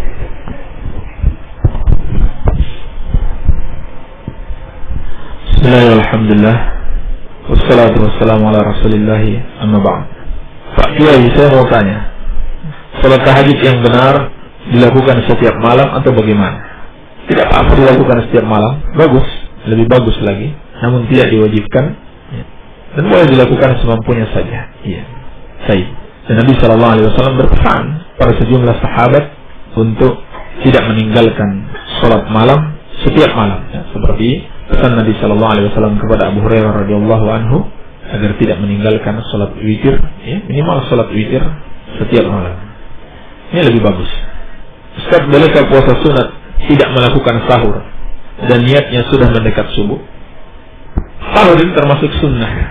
Speaker 2: Bismillahirrahmanirrahim. Alhamdulillah. Wassalatu wassalamu ala Rasulillah, amma ba'd. Pak Kiai, saya mau tanya, salat tahajud yang benar dilakukan setiap malam atau bagaimana? Tidak apa-apa dilakukan setiap malam, bagus, lebih bagus lagi, namun tidak diwajibkan, dan boleh dilakukan semampunya saja. Iya. Baik. Dan Nabi SAW berpesan pada sejumlah sahabat untuk tidak meninggalkan salat malam setiap malam, ya, seperti pesan Nabi SAW kepada Abu Hurairah radhiyallahu anhu agar tidak meninggalkan salat witir, ya, minimal salat witir setiap malam. Ini lebih bagus. Ustaz, bolehkah puasa sunat tidak melakukan sahur dan niatnya sudah mendekat subuh? Sahur ini termasuk sunnah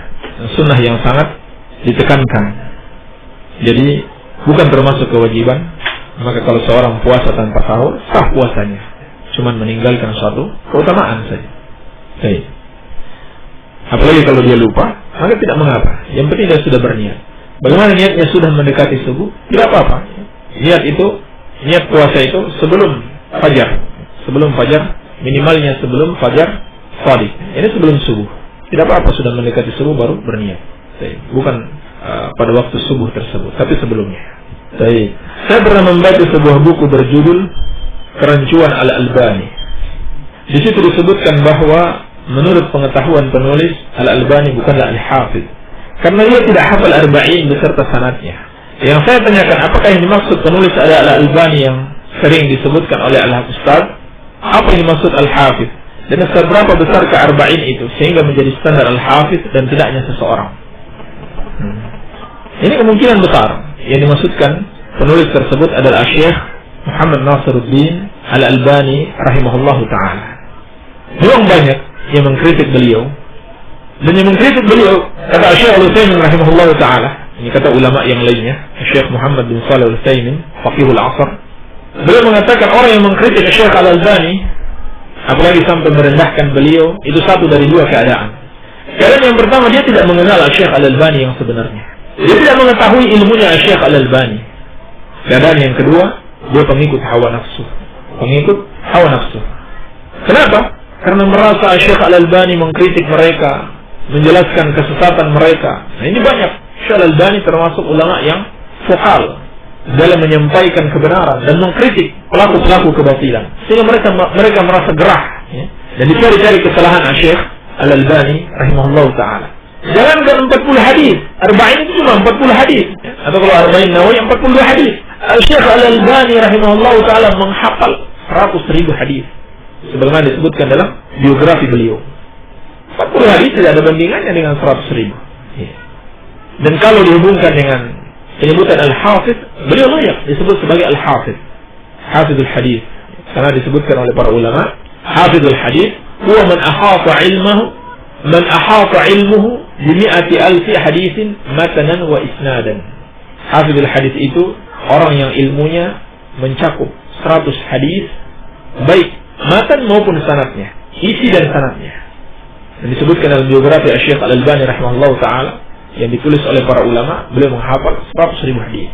Speaker 2: yang sangat ditekankan. Jadi bukan termasuk kewajiban. Maka kalau seorang puasa tanpa sahur, sah puasanya, cuman meninggalkan suatu keutamaan saja. Baik. Apalagi kalau dia lupa, maka tidak mengapa. Yang penting dia sudah berniat. Bagaimana niatnya sudah mendekati subuh? Tidak apa-apa. Niat puasa itu sebelum fajar. Sebelum fajar, minimalnya sebelum fajar shadiq. Ini sebelum subuh. Tidak apa-apa sudah mendekati subuh baru berniat. Baik. Bukan pada waktu subuh tersebut, tapi sebelumnya. Baik. Saya pernah membaca sebuah buku berjudul Kerancuan Al-Albani. Di situ disebutkan bahwa menurut pengetahuan penulis, Al-Albani bukanlah Al-Hafidh, karena dia tidak hafal arba'in beserta sanadnya. Yang saya tanyakan, apakah yang dimaksud penulis ada Al-Albani yang sering disebutkan oleh Al-Ustaz? Apa yang dimaksud Al-Hafiz? Dan seberapa besar ke arba'in itu sehingga menjadi standar Al-Hafiz dan tidaknya seseorang? Ini kemungkinan besar. Yang dimaksudkan penulis tersebut adalah Syekh Muhammad Nasiruddin Al-Albani rahimahullahu ta'ala. Memang banyak yang mengkritik beliau, dan yang mengkritik beliau kata Syekh Al-Utsaimin rahimahullahu ta'ala, ini kata ulama yang lainnya, Syekh Muhammad bin Shalih Al-Utsaimin faqihul asr, beliau mengatakan orang yang mengkritik Syekh Al-Albani apalagi sampai merendahkan beliau, itu satu dari dua keadaan. Keadaan yang pertama, dia tidak mengenal Syekh Al-Albani yang sebenarnya, dia tidak mengetahui ilmunya Syekh Al-Albani. Keadaan yang kedua, dia pengikut hawa nafsu. Kenapa? Karena merasa Syekh Al-Albani mengkritik mereka, menjelaskan kesesatan mereka. Nah, ini banyak. Syekh Al-Albani termasuk ulama yang vokal dalam menyampaikan kebenaran dan mengkritik pelaku-pelaku kebatilan, sehingga mereka merasa gerah, ya? Dan dicari-cari kesalahan Syekh Al-Albani rahimahullah ta'ala. Jangankan 40 hadis, arba'in itu cuma 40 hadis, ya? Atau kalau arba'in Nawawi 42 hadis. Syekh Al-Albani rahimahullah ta'ala menghafal 100.000 hadis, sebagaimana disebutkan dalam biografi beliau. 40 hadis tidak ada bandingannya dengan 100.000. Ya. Dan kalau dihubungkan dengan penyebutan Al-Hafiz, beliau layak disebut sebagai Al-Hafiz, Hafizul Hadis, karena disebutkan oleh para ulama, Hafizul Hadis huwa man ahata ilmuhu bi 100,000 hadisin matanan wa isnadan. Hafizul Hadis itu orang yang ilmunya mencakup 100 hadis, baik matan maupun sanadnya, isi dan sanadnya. Dan disebutkan dalam biografi Syekh Al-Albani rahimahullah ta'ala yang ditulis oleh para ulama, beliau menghafal 100.000 hadis.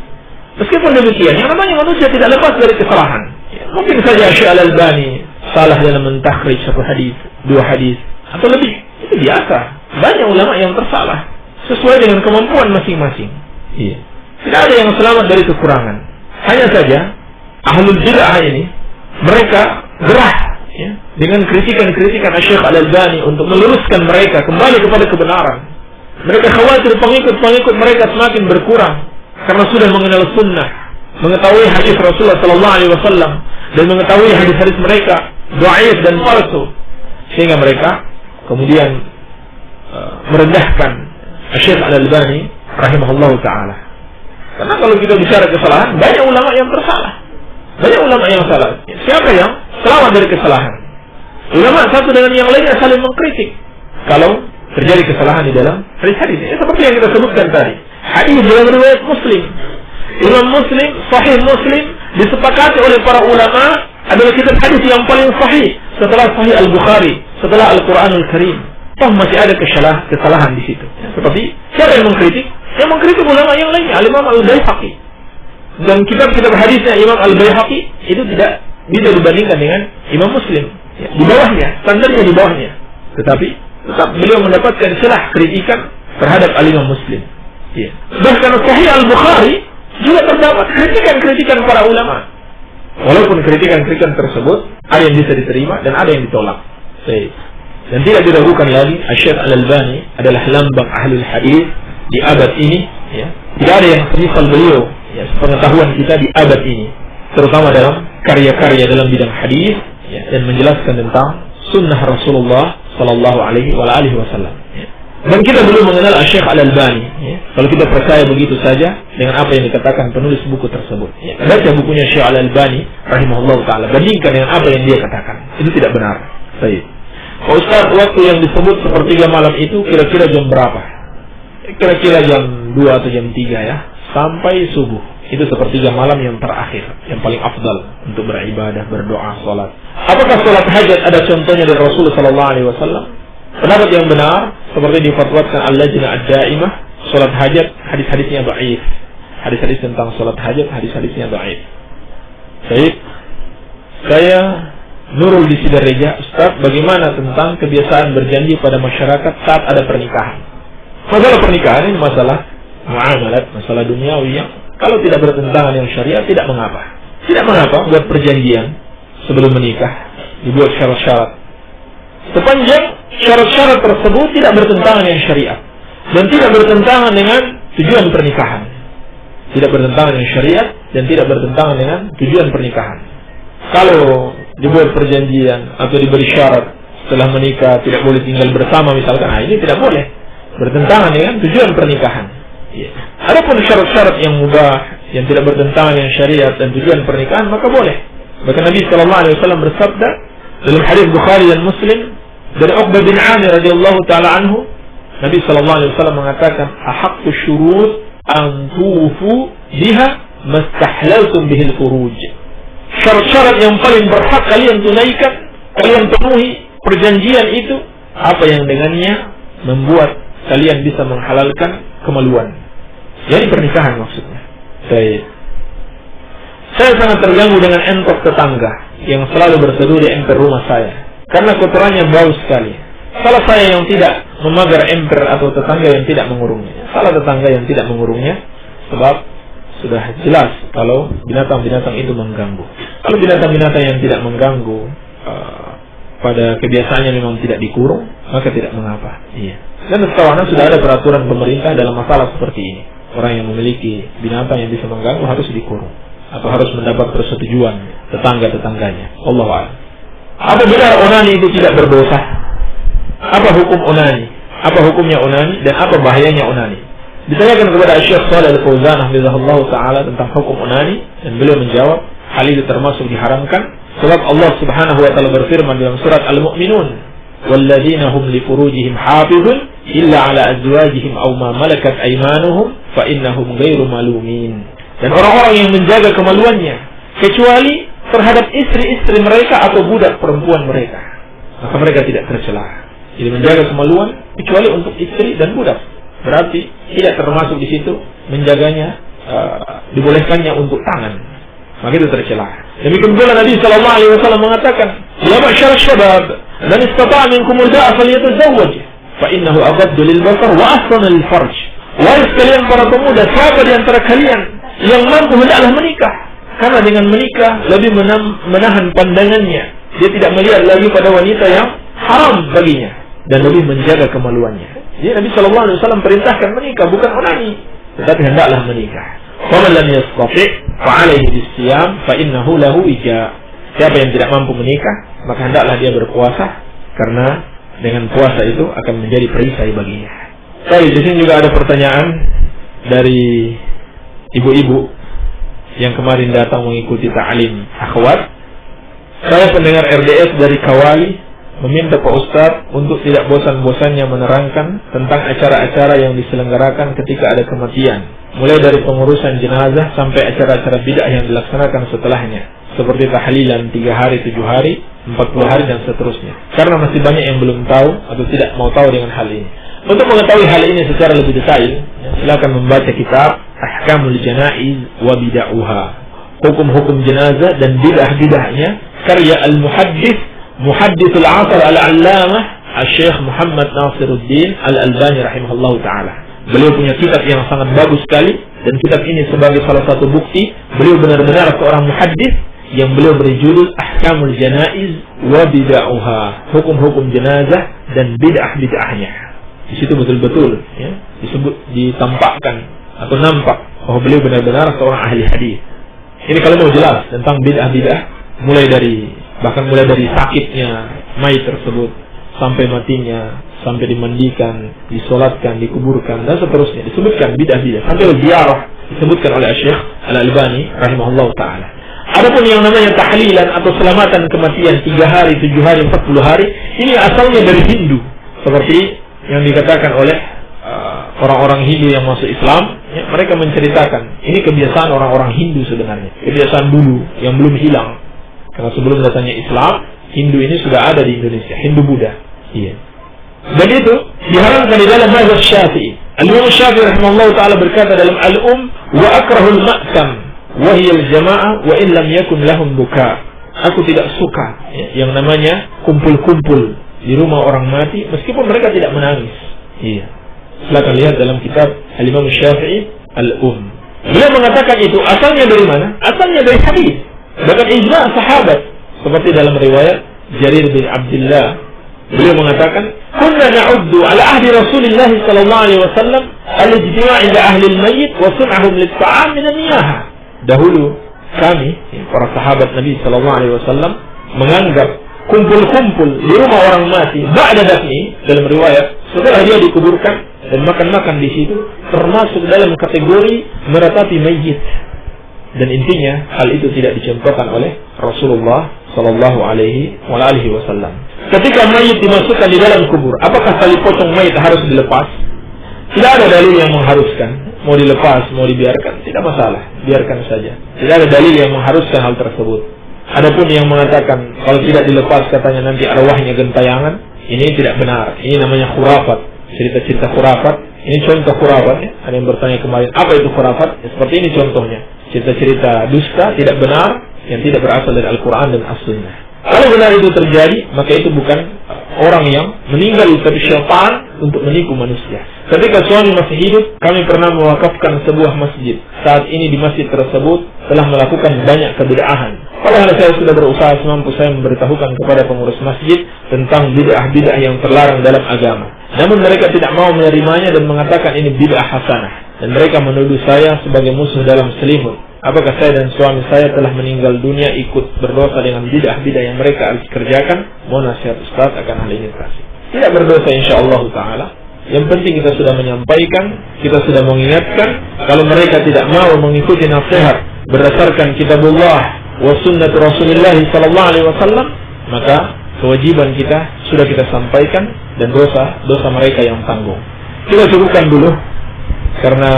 Speaker 2: Meskipun demikian, yang namanya manusia tidak lepas dari kesalahan. Ya, mungkin saja Syekh Al-Albani salah dalam mentakhrij satu hadis, 2 hadis, atau lebih. Itu biasa. Banyak ulama yang tersalah sesuai dengan kemampuan masing-masing. Iya. Tidak ada yang selamat dari kekurangan. Hanya saja ahlul bid'ah ini, mereka gerah, ya, dengan kritikan-kritikan Syekh Al-Albani untuk meluruskan mereka kembali kepada kebenaran. Mereka khawatir pengikut-pengikut mereka semakin berkurang karena sudah mengenal sunnah, mengetahui hadis Rasulullah sallallahu alaihi wasallam, dan mengetahui hadis-hadis mereka dhaif dan palsu, sehingga mereka kemudian merendahkan Syekh Al-Albani rahimahullahu ta'ala. Karena kalau kita bicara kesalahan, banyak ulama yang tersalah, banyak ulama yang salah. Siapa yang selamat dari kesalahan? Ulama satu dengan yang lainnya saling mengkritik kalau terjadi kesalahan di dalam hadis-hadis. Seperti yang kita sebutkan tadi, hadis dalam riwayat Muslim, Imam Muslim, Sahih Muslim disepakati oleh para ulama adalah kitab hadis yang paling sahih setelah Sahih Al-Bukhari, setelah Al-Quranul Karim. Toh masih ada kesalahan di situ. Seperti siapa yang mengkritik? Yang mengkritik ulama yang lainnya, Al-Imam Al-Baihaqi. Dan kitab-kitab hadisnya Imam Al-Baihaqi itu tidak bisa dibandingkan dengan Imam Muslim. Ya, di bawahnya, standarnya di bawahnya. Tetapi tetap beliau mendapatkan celah kritikan terhadap Al-Imam Muslim. Ya. Bahkan Sahih Al-Bukhari juga terdapat kritikan-kritikan para ulama. Walaupun kritikan-kritikan tersebut ada yang bisa diterima dan ada yang ditolak. Dan tidak diragukan lagi, Syekh Al-Albani adalah lambang ahlul hadis di abad ini. Ya. Tidak ada yang semisal beliau, ya, pengetahuan kita di abad ini, terutama dalam karya-karya dalam bidang hadis, ya, dan menjelaskan tentang sunnah Rasulullah Sallallahu Alaihi Wasallam. Ya. Dan kita belum mengenal Syekh Al-Albani. Ya. Kalau kita percaya begitu saja dengan apa yang dikatakan penulis buku tersebut, ya. Baca bukunya Syekh Al-Albani rahimahullah taala, bandingkan dengan apa yang dia katakan. Itu tidak benar. Baik. Pak Ustaz, waktu yang disebut sepertiga malam itu kira-kira jam berapa? Kira-kira jam 2 atau jam 3 ya, sampai subuh. Itu sepertiga malam yang terakhir, yang paling afdal untuk beribadah, berdoa, sholat. Apakah sholat hajat ada contohnya dari Rasulullah sallallahu alaihi wasallam? Pendapat yang benar seperti difatwakan Al-Lajnah Ad-Daimah, sholat hajat hadis-hadisnya dhaif. Hadis-hadis tentang sholat hajat hadis-hadisnya dhaif. Baik. Saya Nurul di Sidareja. Ustaz, bagaimana tentang kebiasaan berjanji pada masyarakat saat ada pernikahan? Masalah pernikahan ini masalah muamalat, masalah duniawi yang kalau tidak bertentangan dengan syariat tidak mengapa. Tidak mengapa buat perjanjian sebelum menikah, dibuat syarat-syarat. Sepanjang syarat-syarat tersebut tidak bertentangan dengan syariat. dan tidak bertentangan dengan tujuan pernikahan. Tidak bertentangan dengan syariat dan tidak bertentangan dengan tujuan pernikahan. Kalau dibuat perjanjian atau diberi syarat setelah menikah tidak boleh tinggal bersama misalkan, ini tidak boleh, bertentangan dengan tujuan pernikahan. Adapun syarat-syarat yang mubah yang tidak bertentangan dengan syariat dan tujuan pernikahan, maka boleh. Bahkan Nabi SAW bersabda dalam hadis Bukhari dan Muslim dari Uqbah bin Amir radhiyallahu taala anhu, Nabi SAW mengatakan, "Ahaqqu syurut an tufu biha mastahlaltum bihil furuj." Syarat-syarat yang paling berhak kalian tunaikan, kalian penuhi perjanjian itu, apa yang dengannya membuat kalian bisa menghalalkan kemaluan. Jadi pernikahan maksudnya. Saya sangat terganggu dengan entok tetangga yang selalu berteduh di emper rumah saya karena kotorannya bau sekali. Salah saya yang tidak memagar emper atau tetangga yang tidak mengurungnya. Salah tetangga yang tidak mengurungnya, sebab sudah jelas kalau binatang-binatang itu mengganggu. Kalau binatang-binatang yang tidak mengganggu pada kebiasaannya memang tidak dikurung, maka tidak mengapa. Dan setahunan sudah ada peraturan pemerintah dalam masalah seperti ini. Orang yang memiliki binatang yang bisa mengganggu harus dikurung atau harus mendapat persetujuan tetangga-tetangganya. Wallahu a'lam. Apa benar onani itu tidak berdosa? Apa hukum onani? Apa hukumnya onani dan apa bahayanya onani? Ditanyakan kepada Syekh Shalih Al-Fauzan hafizahullah taala tentang hukum onani, dan beliau menjawab, hal itu termasuk diharamkan sebab Allah Subhanahu wa taala berfirman dalam surat Al-Mu'minun, "Walladzina hum li furujihim hafizun illa ala azwajihim aw ma malakat aymanuhum fa innahum ghairu malumin." Dan orang-orang yang menjaga kemaluannya kecuali terhadap istri-istri mereka atau budak perempuan mereka, maka mereka tidak tercela. Jadi menjaga kemaluan kecuali untuk istri dan budak, berarti tidak termasuk di situ menjaganya, dibolehkannya untuk tangan, maka itu tercela. Demikian pula Nabi sallallahu alaihi wasallam mengatakan, "Ya ma'syar syabab, man istata'a minkum al-ba'a falyatazawwaj, fa innahu aghaddu lil-basar wa ahsanu lil-farj." Wahai sekalian para pemuda, siapa di antara kalian yang mampu hendaklah menikah, karena dengan menikah lebih menahan pandangannya, dia tidak melihat lagi pada wanita yang haram baginya, dan lebih menjaga kemaluannya. Jadi Nabi sallallahu alaihi wasallam perintahkan menikah, bukan onani, tetapi hendaklah menikah. Faman lam yastati' fa 'alaihi bis-siyam fa innahu lahu wija. Siapa yang tidak mampu menikah, maka hendaklah dia berpuasa, karena dengan puasa itu akan menjadi perisai baginya. Baik, di sini juga ada pertanyaan dari ibu-ibu yang kemarin datang mengikuti ta'lim akhwat. Saya pendengar RDS dari Kawali, meminta Pak Ustadz untuk tidak bosan-bosannya menerangkan tentang acara-acara yang diselenggarakan ketika ada kematian, mulai dari pengurusan jenazah sampai acara-acara bid'ah yang dilaksanakan setelahnya, seperti tahlilan 3 hari, 7 hari, 40 hari dan seterusnya. Karena masih banyak yang belum tahu atau tidak mau tahu dengan hal ini. Untuk mengetahui hal ini secara lebih detail, silakan membaca kitab Ahkamul Janaiz wa Bid'aha, hukum-hukum jenazah dan bid'ah-bid'ahnya, karya Muhaddithul Asr Al-Allamah Al-Syekh Muhammad Nasiruddin Al-Albani rahimahullahu ta'ala. Beliau punya kitab yang sangat bagus sekali, dan kitab ini sebagai salah satu bukti beliau benar-benar seorang muhaddits yang beliau beri judul Ahkamul Janaiz wa Bid'aha, hukum-hukum jenazah dan bid'ah-bid'ahnya. Di situ betul-betul disebut, ditampakkan atau nampak bahwa beliau benar-benar seorang ahli hadis. Ini kalau mau jelas tentang bid'ah-bid'ah, mulai dari sakitnya mayit tersebut sampai matinya, sampai dimandikan, disolatkan, dikuburkan dan seterusnya, disebutkan bid'ah-bid'ah, sampai ziarah disebutkan oleh Syekh Al-Albani rahimahullah taala. Adapun yang namanya tahlilan atau selamatan kematian 3 hari, 7 hari, 40 hari, ini asalnya dari Hindu, seperti yang dikatakan oleh orang-orang Hindu yang masuk Islam. Mereka menceritakan ini kebiasaan orang-orang Hindu sebenarnya, kebiasaan dulu yang belum hilang, karena sebelum datangnya Islam, Hindu ini sudah ada di Indonesia, Hindu Buddha. Dan itu diharamkan di dalam mazhab Syafi'i. Al-Imam Syafi'i rahimahullah taala berkata dalam Al-Um, wa akrahul ma'sam wa hiya al-jama'ah wa in lam yakun lahum buka. Aku tidak suka yang namanya kumpul-kumpul di rumah orang mati meskipun mereka tidak menangis. Silakan lihat dalam kitab Al-Imam Syafi'i Al-Um. Beliau mengatakan itu asalnya dari mana? Asalnya dari hadis. Bahkan ijma' sahabat, seperti dalam riwayat Jarir bin Abdullah, beliau mengatakan kunna na'uddu ala ahdi Rasulillah sallallahu alaihi wasallam al-ijtima' 'inda ahli al-mayyit wa sun'ahum lit-ta'am min an-niyaha. Dahulu kami, para sahabat Nabi sallallahu alaihi wasallam, menganggap kumpul-kumpul di rumah orang mati ba'da dafni, dalam riwayat setelah dia dikuburkan, dan makan-makan di situ termasuk dalam kategori meratapi mayit. Dan intinya hal itu tidak dicontohkan oleh Rasulullah sallallahu alaihi wasallam. Ketika mayit dimasukkan di dalam kubur, apakah tali potong mayit harus dilepas? Tidak ada dalil yang mengharuskan. Mau dilepas, mau dibiarkan, tidak masalah, biarkan saja. Tidak ada dalil yang mengharuskan hal tersebut. Adapun yang mengatakan kalau tidak dilepas katanya nanti arwahnya gentayangan, ini tidak benar. Ini namanya khurafat, cerita-cerita khurafat. Ini contoh khurafat ya. Ada yang bertanya kemarin, apa itu khurafat? Ya, seperti ini contohnya. Cerita-cerita dusta tidak benar yang tidak berasal dari Al-Quran dan As-Sunnah. Kalau benar itu terjadi, maka itu bukan orang yang meninggal, tapi syaitan untuk menipu manusia. Ketika suami masih hidup, kami pernah mewakafkan sebuah masjid. Saat ini di masjid tersebut telah melakukan banyak kebid'ahan. Padahal saya sudah berusaha semampu saya memberitahukan kepada pengurus masjid tentang bid'ah-bid'ah yang terlarang dalam agama. Namun mereka tidak mau menerimanya dan mengatakan ini bid'ah hasanah. Dan mereka menuduh saya sebagai musuh dalam selimut. Apakah saya dan suami saya telah meninggal dunia ikut berdosa dengan bid'ah-bid'ah yang mereka harus kerjakan? Mohon nasihat Ustaz akan hal ini kasih. Tidak berdosa insyaAllah ta'ala. Yang penting kita sudah menyampaikan, kita sudah mengingatkan. Kalau mereka tidak mau mengikuti nasihat berdasarkan kitabullah wa sunnat Rasulullah sallallahu alaihi wasallam, maka kewajiban kita sudah kita sampaikan dan dosa mereka yang tanggung. Kita cukupkan dulu karena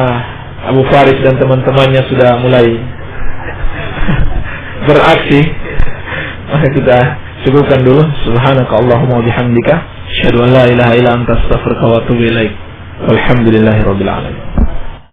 Speaker 2: Abu Faris dan teman-temannya sudah mulai beraksi. Maka kita cukupkan dulu. Subhanakallahumma wa bihamdika, asyhadu an la ilaha illa anta, astaghfiruka wa atubu ilaik. Walhamdulillahirabbil alamin.